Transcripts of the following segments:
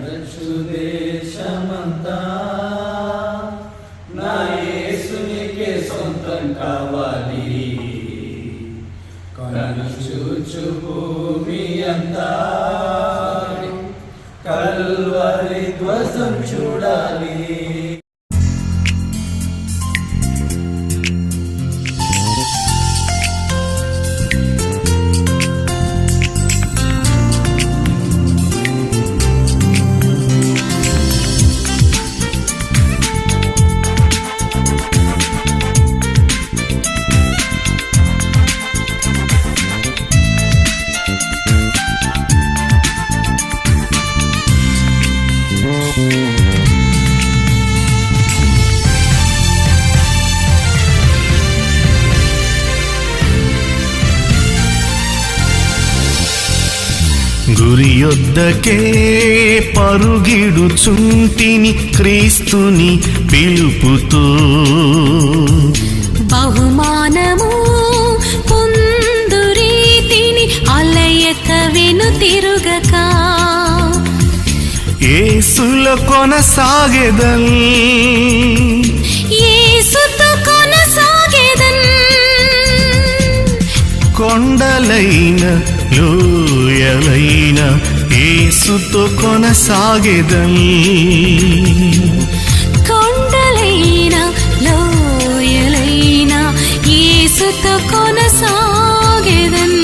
నడచు దేశమంతా నా యేసునికే సొంతం కావాలి. కనుచూచు భూమి అంతా కల్వరి ధ్వజం చూడాలి. గురియొద్దకే పరుగిడుచుంటిని క్రీస్తుని పిలుపుతో, బహుమానము పొందురీతిని అలయక వెనుతిరుగక యేసులో కొనసాగెదన్, యేసుతో కొనసాగెదన్. కొండలైన లోయలైన యేసుతో కొనసాగెదన్, కొండలైన లోయలైన యేసుతో కొనసాగెదన్.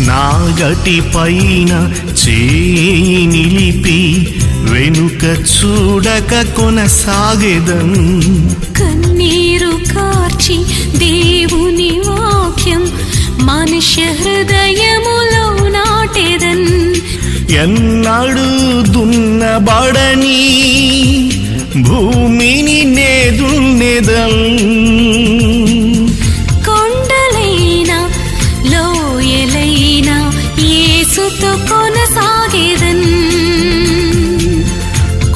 నాగటి పైన చేయి నిలిపి వెనుక చూడక కొనసాగెదన్, కన్నీరు కార్చి దేవుని వాక్యం మనుష్య హృదయములో నాటెదన్. ఎన్నడూ దున్నబడని భూమిని నేదున్నెదన్, కొండలైన లోయలైన యేసుతో కొనసాగెదన్,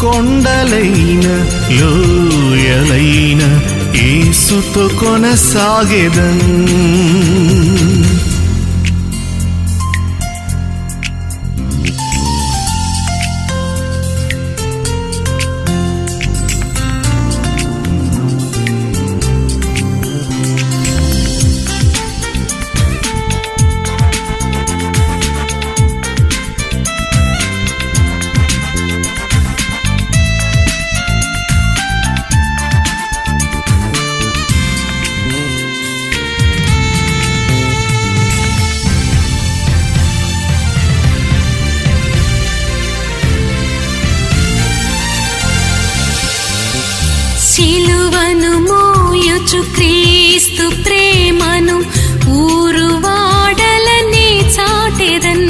కొండలైన లోయలైన యేసుతో కొనసాగెదన్. సిలువను మోయుచు క్రీస్తు ప్రేమను ఊరువాడలనే చాటెదన్,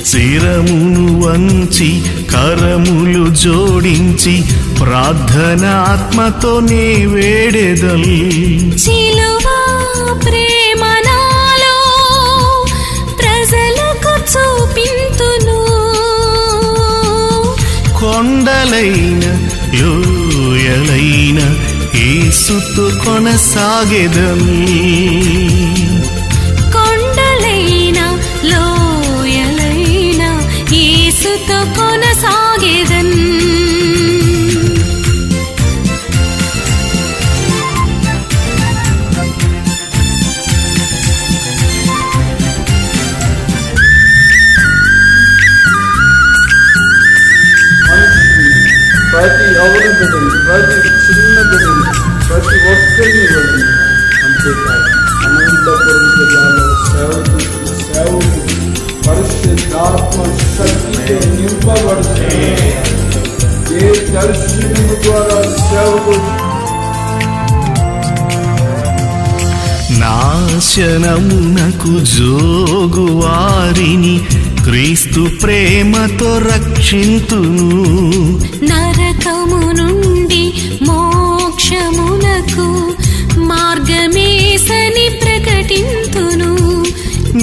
శిరమును వంచి కరములు జోడించి ప్రార్థనాత్మతోనే వేడెదల్, సిలువ ప్రేమ నాలో ప్రజలకు చూపింతును, కొండలైన లోయలైన యేసుతో కొనసాగెదన్, కొండలైన లోయలైన యేసుతో కొనసాగెదన్. ప్రతి ఎవరు బిడ్డని, ప్రతి చిన్న బిడ్డని, ప్రతి ఒక్కరిని వదిలి. అంతేకాదు అనంతపురం జిల్లాలో సేవకు పరిశుద్ధాత్మ శక్తితో నింపబడుతుంది. ఏ దర్శనము ద్వారా సేవకు నా నాశనమునకు జోగు వారిని క్రీస్తు ప్రేమతో రక్షింతును. నరకము నుండి మోక్షమునకు మార్గమేసని ప్రకటింతును.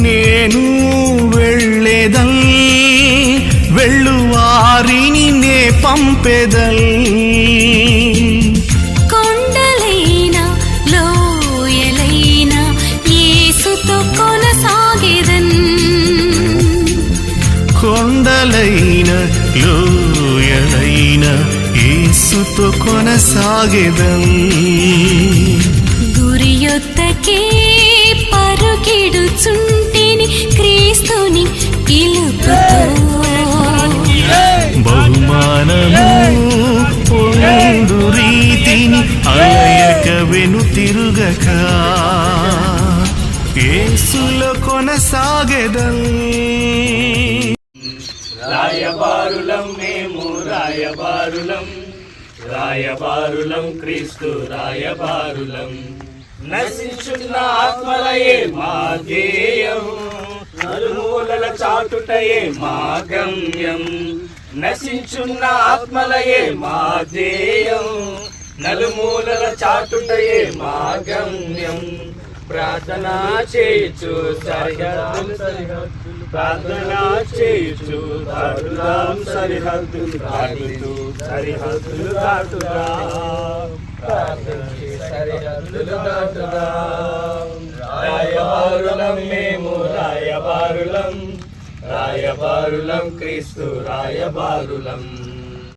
నేను వెళ్ళేదల్ వెళ్ళువారిని నే పంపెదల్. కొండలైన లోయలైన యేసుతో కొనసాగెదన్. కొండలైన లోయలైన యేసుతో కొనసాగెదన్. గురియొద్దకే పరుగిడుచుంటిని క్రీస్తుని పిలుపుతో. బహుమానము పొందు రీతిని అలయక వెనుతిరుగక యేసులో కొనసాగెదన్. రాయబారులం మేము రాయబారులం, రాయబారులం క్రీస్తు రాయబారులం. నశించున్న ఆత్మలయే మా ధ్యేయం, నలుమూలల చాటుటయే మా గమ్యం. నశించున్న ఆత్మలయే మా ధ్యేయం, నలుమూలల చాటుటయే మా గమ్యం. ప్రార్థన చేయుచు ప్రార్థన చేయుచు దాటుదాం సరిహద్దులు దాటుతూ సరిహద్దులు దాటుదాం. ప్రార్థన సరిహద్దులు దాటుదాం. రాయబారులం మేము రాయబారులం, రాయబారులం క్రీస్తు రాయబారులం.